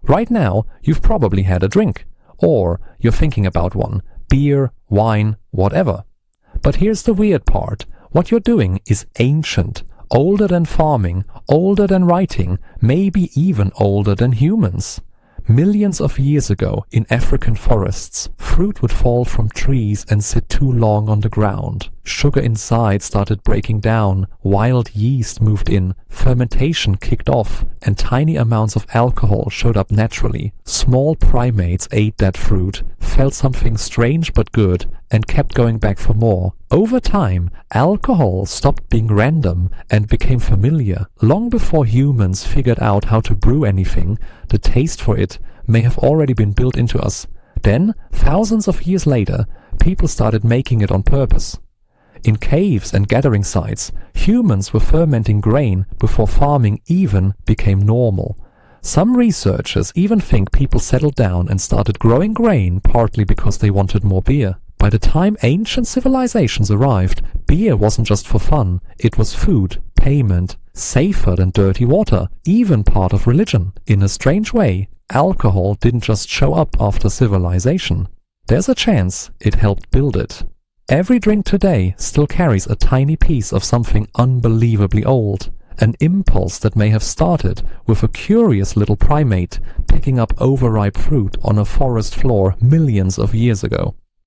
Right now, you've probably had a drink, or you're thinking about one, beer, wine, whatever. But here's the weird part. What you're doing is ancient, older than farming, older than writing, maybe even older than humans. Millions of years ago, in African forests, fruit would fall from trees and sit too long on the ground. Sugar inside started breaking down, wild yeast moved in, fermentation kicked off, and tiny amounts of alcohol showed up naturally. Small primates ate that fruit, felt something strange but good, and kept going back for more. Over time, alcohol stopped being random and became familiar. Long before humans figured out how to brew anything, the taste for it may have already been built into us. Then, thousands of years later, people started making it on purpose. In caves and gathering sites, humans were fermenting grain before farming even became normal. Some researchers even think people settled down and started growing grain partly because they wanted more beer. By the time ancient civilizations arrived, beer wasn't just for fun, it was food, payment, safer than dirty water, even part of religion. In a strange way, alcohol didn't just show up after civilization. There's a chance it helped build it. Every drink today still carries a tiny piece of something unbelievably old, an impulse that may have started with a curious little primate picking up overripe fruit on a forest floor millions of years ago.